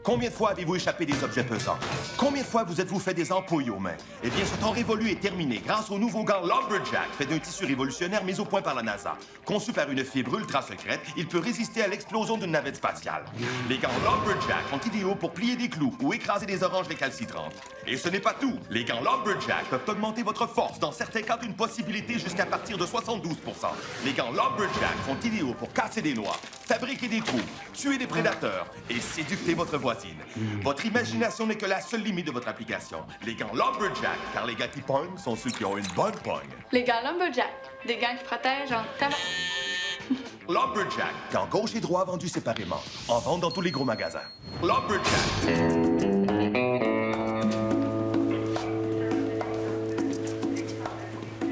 Combien de fois avez-vous échappé des objets pesants? Combien de fois vous êtes-vous fait des ampouilles aux mains? Eh bien, ce temps révolu est terminé grâce au nouveau gant Lumberjack, fait d'un tissu révolutionnaire mis au point par la NASA. Conçu par une fibre ultra secrète, il peut résister à l'explosion d'une navette spatiale. Les gants Lumberjack sont idéaux pour plier des clous ou écraser des oranges récalcitrantes. Et ce n'est pas tout. Les gants Lumberjack peuvent augmenter votre force, dans certains cas d'une possibilité jusqu'à partir de 72 %. Les gants Lumberjack sont idéaux pour casser des noix, fabriquer des trous, tuer des prédateurs et séducter votre voisine. Votre imagination n'est que la seule limite de votre application. Les gants Lumberjack, car les gars qui pognent sont ceux qui ont une bonne pogne. Les gants Lumberjack, des gants qui protègent en tabac. Lumberjack, gants gauche et droit vendus séparément. En vente dans tous les gros magasins. Lumberjack.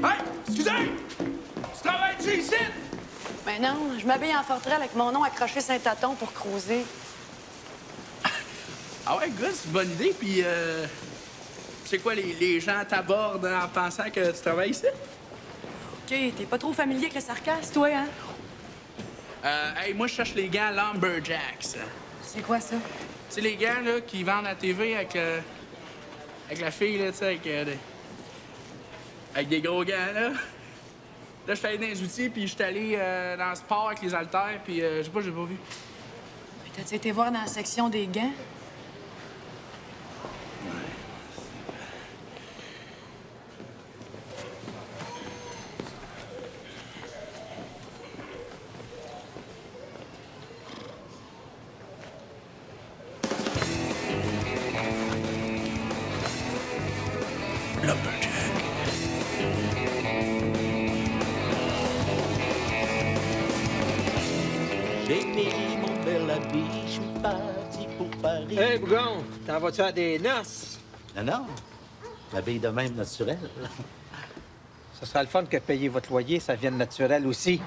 Hey! Excusez! Tu travailles-tu ici? Ben non, je m'habille en forterelle avec mon nom accroché Saint-Aton pour cruiser. Ah ouais, gars, c'est une bonne idée. Puis, c'est quoi, les gens t'abordent en pensant que tu travailles ici? OK, t'es pas trop familier avec le sarcasme, toi, hein? Hey, moi, je cherche les gants Lumberjacks. C'est quoi ça? Tu sais, les gants, là, qui vendent à la TV avec la fille, là, tu sais, avec des gros gants, là. Là, je suis allé dans les outils, puis je suis allé dans le sport avec les haltères, puis je sais pas, j'ai pas vu. T'as-tu été voir dans la section des gants? J'ai mis mon bel habit, je suis parti pour Paris. Hey, Bougon, t'en vas-tu à des noces? Non, non, m'habille de même naturel. Ce sera le fun que payer votre loyer, ça vienne naturel aussi.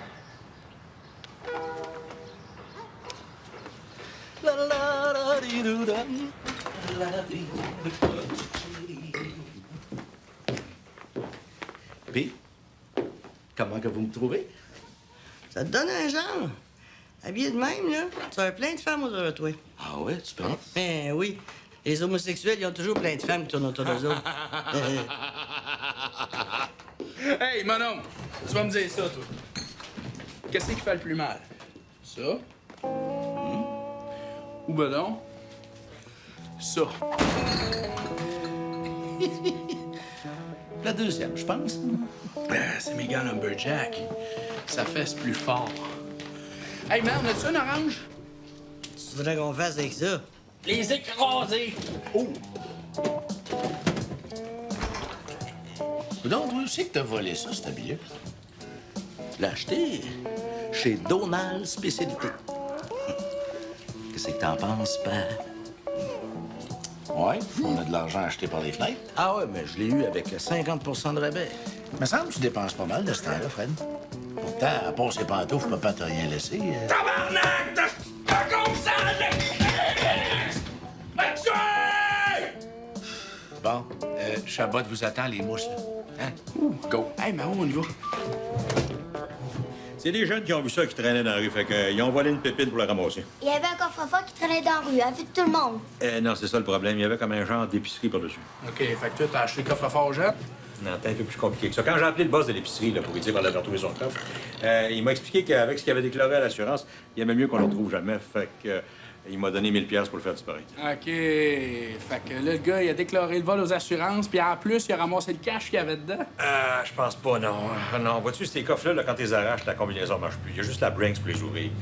Puis, comment que vous me trouvez? Ça te donne un genre. Habillé de même, là, tu as plein de femmes autour de toi. Ah ouais, tu penses? Ben oui. Les homosexuels, ils ont toujours plein de femmes qui tournent autour d'eux autres. Hey, mon homme, tu vas me dire ça, toi. Qu'est-ce qui fait le plus mal? Ça? Ou ben non? Ça. La deuxième, je pense. C'est mes gants Lumberjack. Ça fesse plus fort. Hey, man, on a-tu une orange? Tu voudrais qu'on fasse avec ça? Les écraser! Oh! Donc, toi aussi que t'as volé ça, cet habillé. L'as acheté chez Donald Spécialité. Qu'est-ce que t'en penses, père? Ouais, on a de l'argent acheté par les fenêtres. Ah ouais, mais je l'ai eu avec 50 de rabais. Il me semble que tu dépenses pas mal de ce temps-là, Fred. Pourtant, à part ses pantoufles, papa t'a rien laissé. Tabarnak! T'as Bon, Chabot vous attend, les mousses, là. Hein? Go! Hey, mais où on y va? C'est des jeunes qui ont vu ça qui traînaient dans la rue, fait qu'ils ont volé une pépite pour la ramasser. Il y avait un coffre-fort qui traînait dans la rue, à vue de tout le monde. Non, c'est ça le problème. Il y avait comme un genre d'épicerie par-dessus. OK, fait que toi, t'as acheté le coffre-fort aux gens? Non, c'est un peu plus compliqué que ça. Quand j'ai appelé le boss de l'épicerie là, pour lui dire qu'on avait retrouvé son coffre, il m'a expliqué qu'avec ce qu'il avait déclaré à l'assurance, il aimait mieux qu'on le retrouve jamais. Fait que il m'a donné 1000 $ pour le faire disparaître. OK. Fait que là, le gars, il a déclaré le vol aux assurances, puis en plus, il a ramassé le cash qu'il y avait dedans. Je pense pas, non. Non, vois-tu, ces coffres-là, là, quand tu les arraches, la combinaison marche plus. Il y a juste la Brinks pour les ouvrir.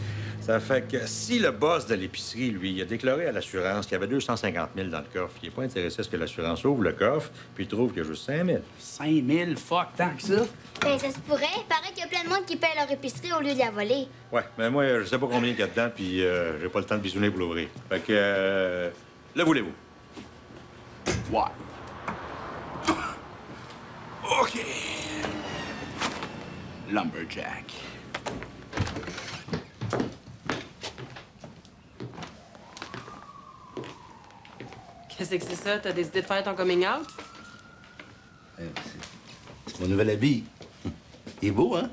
Ça fait que si le boss de l'épicerie, lui, il a déclaré à l'assurance qu'il y avait 250 000 dans le coffre, il n'est pas intéressé à ce que l'assurance ouvre le coffre, puis il trouve qu'il y a juste 5 000. 5 000, fuck, tant que ça. Ben, ça se pourrait. Il paraît qu'il y a plein de monde qui paye leur épicerie au lieu de la voler. Ouais, mais moi, je sais pas combien il y a dedans, puis j'ai pas le temps de bisouner pour l'ouvrir. Fait que, le voulez-vous? Ouais. OK. Lumberjack. Qu'est-ce que c'est ça? T'as décidé de faire ton coming out? C'est mon nouvel habit. Il est beau, hein?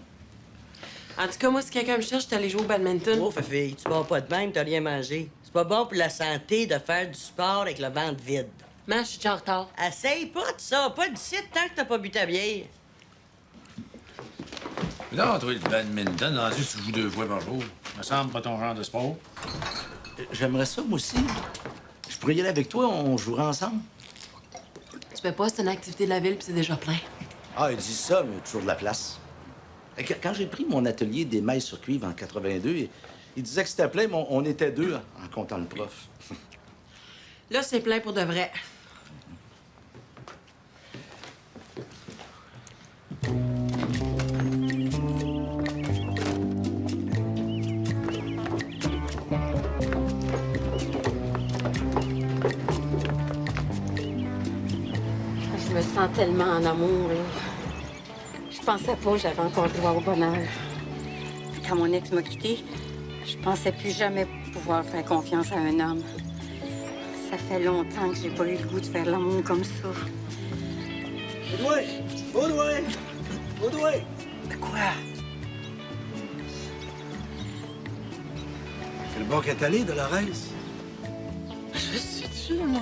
En tout cas, moi, si quelqu'un me cherche, je suis allée jouer au badminton. Oh, Fafi, tu pars pas de même, t'as rien mangé. C'est pas bon pour la santé de faire du sport avec le ventre vide. Man, je suis déjà en retard. Essaye pas de ça, pas d'ici tant que t'as pas bu ta bière. Là, toi, le badminton, rendu, tu joues 2 fois par jour. Me semble pas ton genre de sport. J'aimerais ça, moi aussi. Je pourrais y aller avec toi, on jouera ensemble. Tu peux pas, c'est une activité de la ville, puis c'est déjà plein. Ah, ils disent ça, mais toujours de la place. Quand j'ai pris mon atelier d'émail sur cuivre en 82, ils disaient que c'était plein, mais on était 2 en comptant le prof. Là, c'est plein pour de vrai. Je me sens tellement en amour, là. Je pensais pas que j'avais encore droit au bonheur. Quand mon ex m'a quitté, je pensais plus jamais pouvoir faire confiance à un homme. Ça fait longtemps que j'ai pas eu le goût de faire l'amour comme ça. Baudouin! Baudouin! Baudouin! De quoi? Quel bon qu'est allé, Dolores? Je sais-tu, moi?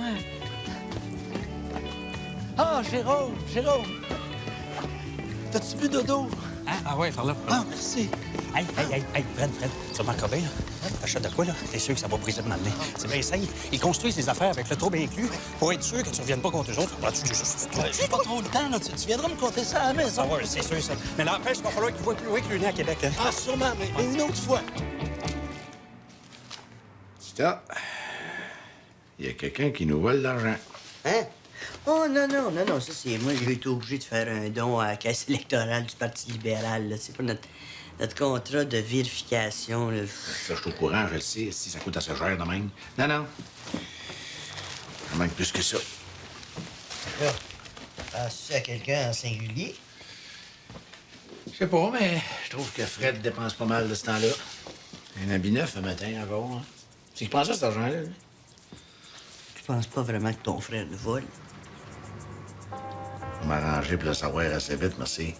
Ah, Jérôme! Jérôme! T'as-tu vu Dodo? Hein? Ah ouais, par là. Ah, merci. Hey, Fred, tu remarques bien, là? T'achètes de quoi, là? T'es sûr que ça va briser de m'amener. C'est bien simple. Ils construisent les affaires avec le trop bien inclus pour être sûr que tu reviennes pas contre eux autres. J'ai pas trop le temps, là. Tu viendras me compter ça à la maison. Ah ouais, c'est sûr, ça. Mais n'empêche, il va falloir qu'ils voient plus loin que le nez à Québec, hein? Ah, sûrement, mais une autre fois. Stop. Il y a quelqu'un qui nous vole l'argent. Hein? Oh, non, ça, c'est moi. J'ai été obligé de faire un don à la caisse électorale du Parti libéral, là. C'est pas notre contrat de vérification, là. Ça, je suis au courant, je le sais. Si ça coûte assez cher de même. Non. Ça manque plus que ça. Là, penses-tu à quelqu'un en singulier? Je sais pas, mais je trouve que Fred dépense pas mal de ce temps-là. Un habit neuf un matin encore, hein. C'est qu'il pense à cet argent-là, lui. Tu penses pas vraiment que ton frère le vole? Je vais m'arranger pour le savoir assez vite, merci.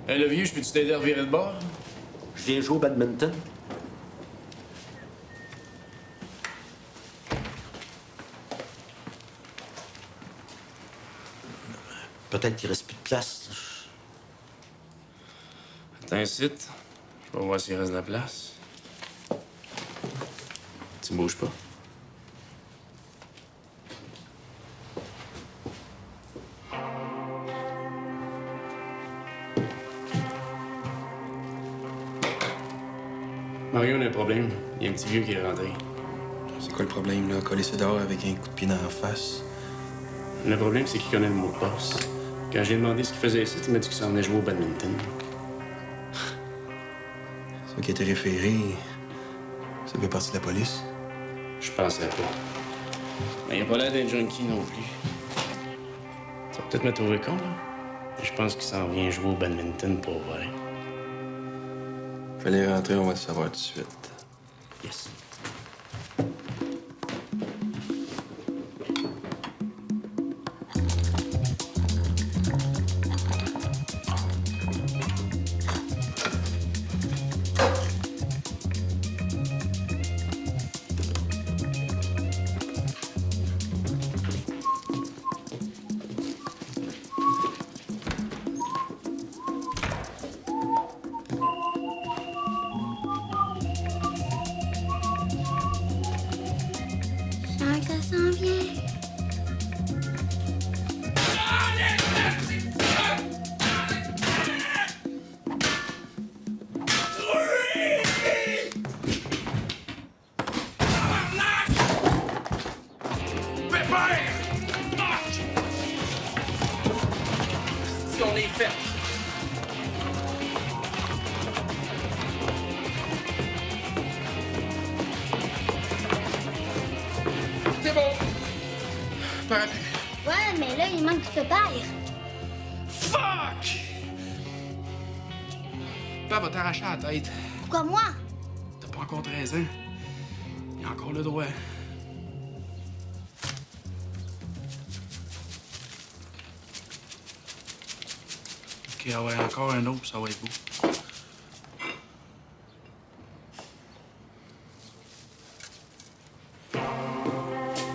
Hey, le vieux, je peux-tu t'aider à revirer de bord? Je viens jouer au badminton. Peut-être qu'il reste plus de place. Attends un site. Je vais voir s'il reste de la place. Tu me bouges pas. Mario, on a un problème. Il y a un petit vieux qui est rentré. C'est quoi le problème, là? Coller ça dehors avec un coup de pied dans la face? Le problème, c'est qu'il connaît le mot de passe. Quand j'ai demandé ce qu'il faisait ici, il m'a dit qu'il s'en venait jouer au badminton. C'est qui a été référé. Ça fait partie de la police? Je penserais pas. Mais il a pas l'air d'un junkie non plus. Ça va peut-être me trouver con, là. Mais je pense qu'il s'en vient jouer au badminton pour vrai. Fallait rentrer, on va le savoir tout de suite. Yes. Parfait. C'est bon. Faire appel. Ouais, mais là, il manque du pépère. Fuck! Papa va t'arracher la tête. Pourquoi moi? T'as pas encore 13 ans. Il a encore le droit. OK, ah ouais, encore un autre, ça va être beau.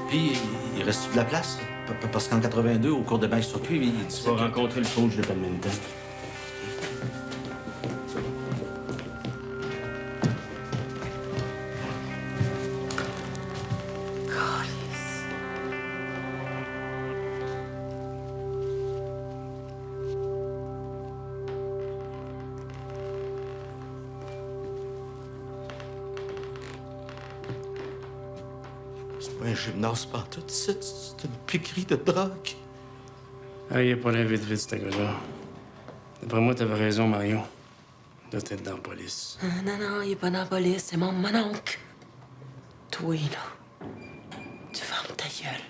Puis, il reste de la place? Parce qu'en 82, au cours de bail circuit, il dit... Tu vas rencontrer le coach de badminton. C'est pas un gymnase pantoute, c'est une piquerie de drogue. Ah, il est pas là vite, ce gars-là. D'après moi, t'avais raison, Marion. Il doit être dans la police. Non, il est pas dans la police. C'est mon oncle. Toi, là, tu fermes ta gueule.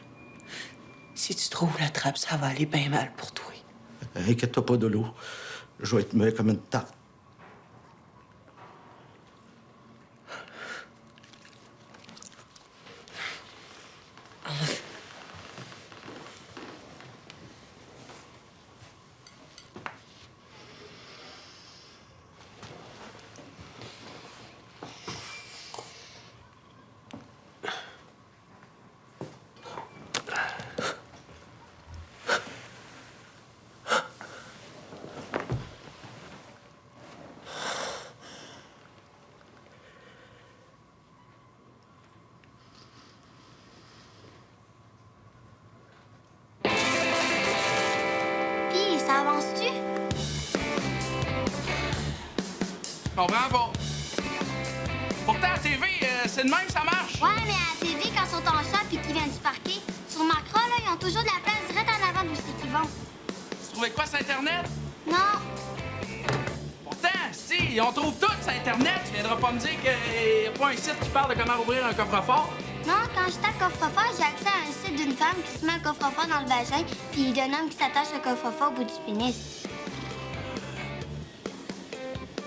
Si tu trouves la trappe, ça va aller bien mal pour toi. Inquiète-toi pas de l'eau. Je vais être muet comme une tarte. Puis, ça avance-tu? Je comprends pas. Pourtant, à TV, c'est de même que ça marche. Ouais, mais à la TV, quand ils sont en chat puis qu'ils viennent du parquet, sur Macron, là, ils ont toujours de la place direct en avant d'où c'est qu'ils vont. Tu trouvais quoi sur Internet? Non. Pourtant, si, on trouve tout sur Internet. Tu viendras pas me dire qu'il n'y a pas un site qui parle de comment ouvrir un coffre-fort? Non, quand je tape coffre-fort, j'ai accès à un site d'une femme qui se met un coffre-fort dans le vagin puis d'un homme qui s'attache le coffre-fort au bout du pénis.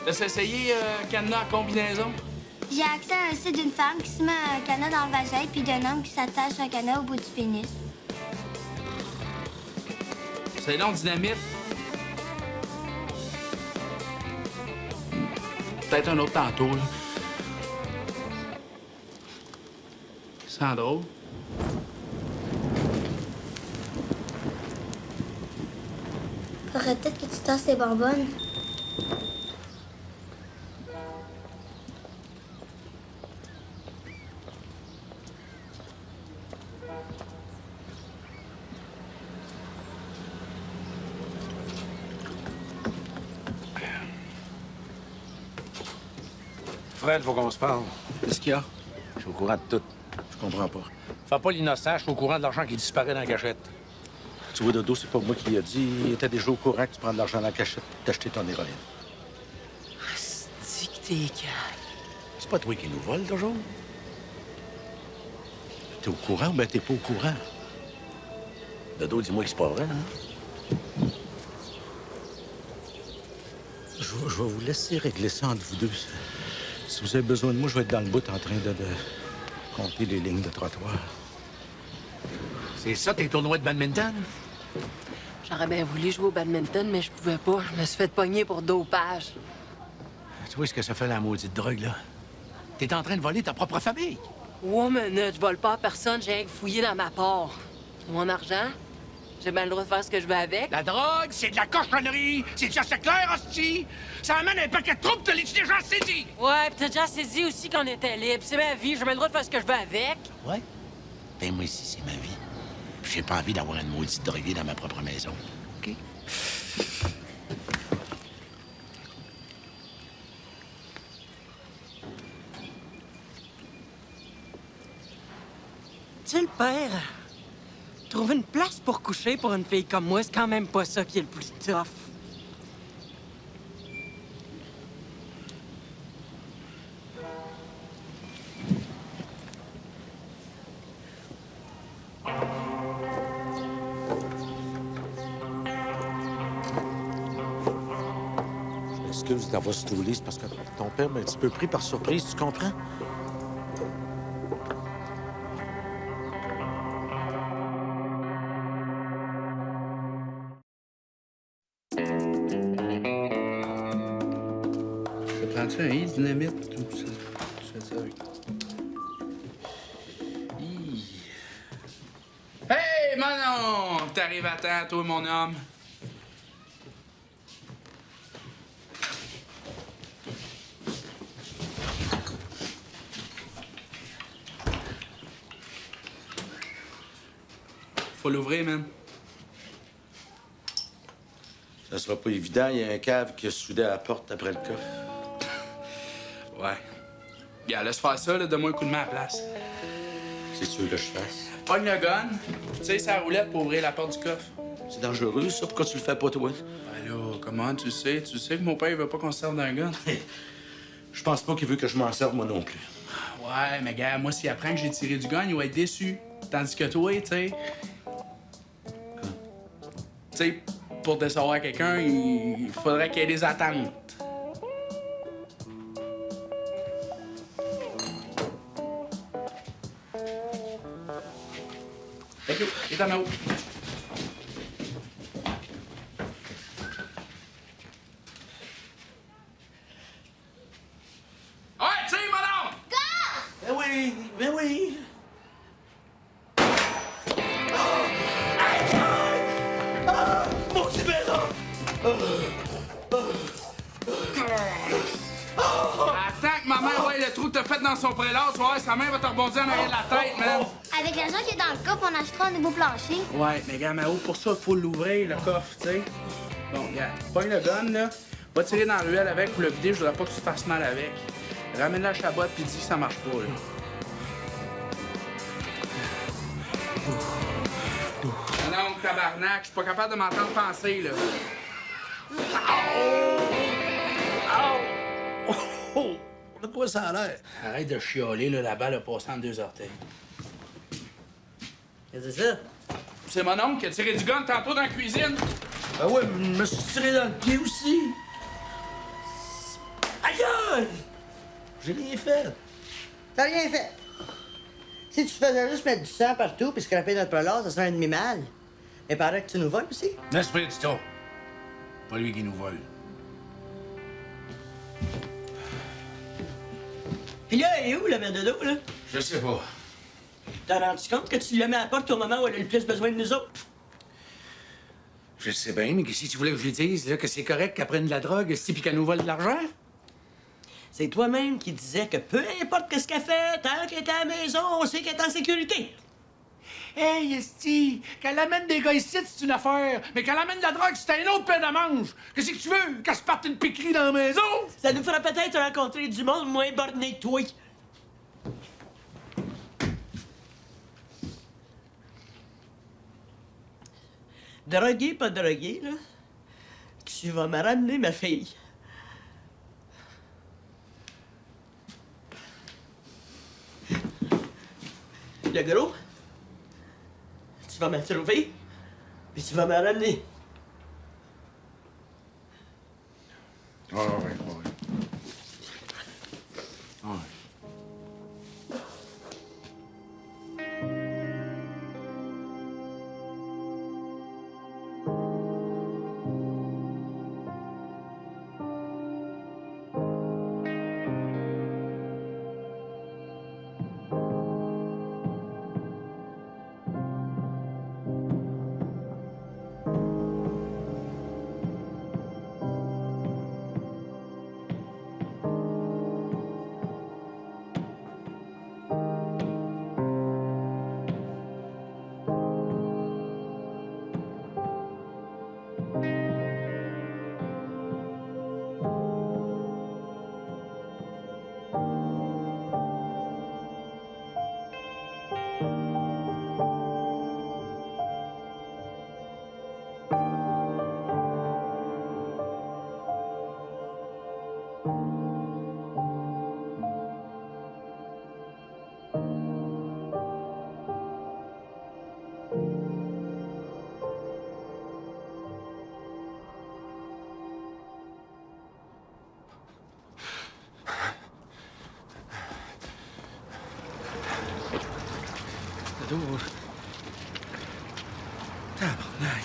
Laisse essayer cadenas à combinaison. J'ai accès à un site d'une femme qui se met un cadenas dans le vagin puis d'un homme qui s'attache un cadenas au bout du pénis. C'est long, dynamite. Peut-être un autre tantôt, là. C'est drôle. Faudrait peut-être que tu tasses tes bonbonnes. Fred, faut qu'on se parle. Qu'est-ce qu'il y a? Je suis au courant de tout. Je comprends pas. Fais pas l'innocent, je suis au courant de l'argent qui disparaît dans la cachette. Tu vois, Dodo, c'est pas moi qui l'ai dit. Il était déjà au courant que tu prends de l'argent dans la cachette pour t'acheter ton héroïne. C'est que t'es calme. C'est pas toi qui nous vole, toujours. T'es au courant ou bien t'es pas au courant? Dodo, dis-moi que c'est pas vrai, hein? Je vais vous laisser régler ça entre vous deux. Si vous avez besoin de moi, je vais être dans le bout en train de compter les lignes de trottoir. C'est ça, tes tournois de badminton? J'aurais bien voulu jouer au badminton, mais je pouvais pas. Je me suis fait pogner pour dopage. Tu vois ce que ça fait, la maudite drogue, là? T'es en train de voler ta propre famille. Ouais, mais je vole pas à personne, j'ai rien que fouillé dans ma part. Mon argent, j'ai bien le droit de faire ce que je veux avec. La drogue, c'est de la cochonnerie. C'est déjà assez clair, hostie. Ça amène un paquet de troubles, t'as déjà assez dit. Ouais, pis t'as déjà saisi aussi qu'on était libre. C'est ma vie, j'ai bien le droit de faire ce que je veux avec. Ouais? Ben moi aussi, c'est ma vie. Puis j'ai pas envie d'avoir une maudite droguée dans ma propre maison. OK? Tu sais, le père, trouver une place pour coucher pour une fille comme moi, c'est quand même pas ça qui est le plus tough. m'excuse d'avoir stoulé, c'est parce que ton père m'a un petit peu pris par surprise, tu comprends? Ça prend-tu un hit dynamite ou ça? Je fais ça avec. Hey, Manon! T'arrives à temps, toi, mon homme. Faut l'ouvrir, man. Ça sera pas évident, il y a un cave qui a soudé à la porte après le coffre. Ouais. Gars, laisse faire ça, là, donne-moi un coup de main à la place. C'est sûr que je fasse. Pogne le gun, tu sais, sa roulette pour ouvrir la porte du coffre. C'est dangereux, ça. Pourquoi tu le fais pas, toi? Ben là, comment tu sais? Tu sais que mon père, il veut pas qu'on se serve d'un gun. Je pense pas qu'il veut que je m'en serve, moi non plus. Ouais, mais gars, moi, s'il apprend que j'ai tiré du gun, il va être déçu. Tandis que toi, tu sais... Tu sais, pour décevoir quelqu'un, il faudrait qu'il y ait des attentes. Thank you. Et ta main. Ouais, tire, madame! Ben oui, ben oui. Mon petit bénin! Attends que maman voie le trou que t'as fait dans son prélat, tu vois, sa main va te rebondir en arrière de la tête, man. Avec l'argent qui est dans le coffre, on achètera un nouveau plancher. Ouais, mais gars, Mao, pour ça, il faut l'ouvrir, le coffre, tu sais. Bon, regarde, pogne le gun, là. Va tirer dans la ruelle avec pour le vider, je voudrais pas que tu te fasses mal avec. Ramène la chabotte puis dis que ça marche pas, là. Non, tabarnak, je suis pas capable de m'entendre penser, là. Oh! De quoi ça a l'air? Arrête de chialer, là, la balle a passé en 2 orteils. Qu'est-ce que c'est ça? C'est mon oncle qui a tiré du gun tantôt dans la cuisine. Ah ouais, je me suis tiré dans le pied aussi. Aïe aïe! J'ai rien fait. T'as rien fait. Si tu faisais juste mettre du sang partout puis scraper notre prolore, ça serait un demi-mal. Mais paraît que tu nous voles aussi. L'esprit du temps. Pas lui qui nous vole. Puis là, elle est où, le verre de dos, là? Je sais pas. T'as rendu compte que tu l'as mis à la porte au moment où elle a le plus besoin de nous autres? Je sais bien, mais si tu voulais que je lui dise là, que c'est correct qu'elle prenne de la drogue, si puis qu'elle nous vole de l'argent? C'est toi-même qui disais que peu importe ce qu'elle fait, tant qu'elle est à la maison, on sait qu'elle est en sécurité. Hey, esti, qu'elle amène des gars ici, c'est une affaire. Mais qu'elle amène de la drogue, c'est un autre pain de manche. Qu'est-ce que tu veux? Qu'elle se parte une piquerie dans la maison? Ça nous fera peut-être rencontrer du monde moins borné que toi. Drogué, pas drogué, là. Tu vas me ramener ma fille. Le gros, tu vas me trouver, puis tu vas me ramener. Ah ouais, ouais. Ah ouais. tantôt. Tabarnak.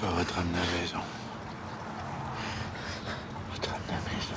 On va te ramener à la maison. On va te ramener à la maison.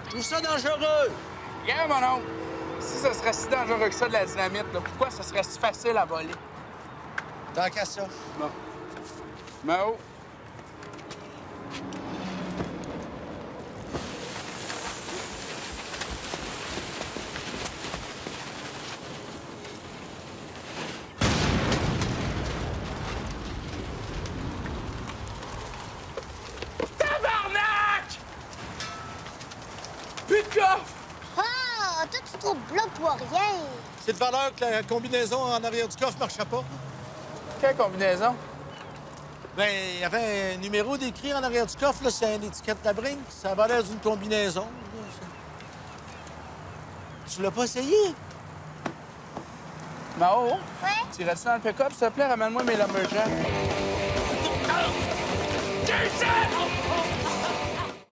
Tout ça dangereux! Regarde, mon oncle. Si ça serait si dangereux que ça, de la dynamite, là, pourquoi ça serait si facile à voler? Tant qu'à ça. Bon. Mao. Tabarnak! Plus de coffre! Ah, toi, tu te trouves là pour rien. C'est de valeur que la combinaison en arrière du coffre ne marchait pas. Quelle combinaison? Ben, il y avait un numéro décrit en arrière du coffre, là, c'est une étiquette de la Brinks. Ça avait l'air d'une combinaison. Tu l'as pas essayé? Mao? Ouais? T'irais-tu dans le pick-up, s'il te plaît? Ramène-moi mes lumberjacks. Jason!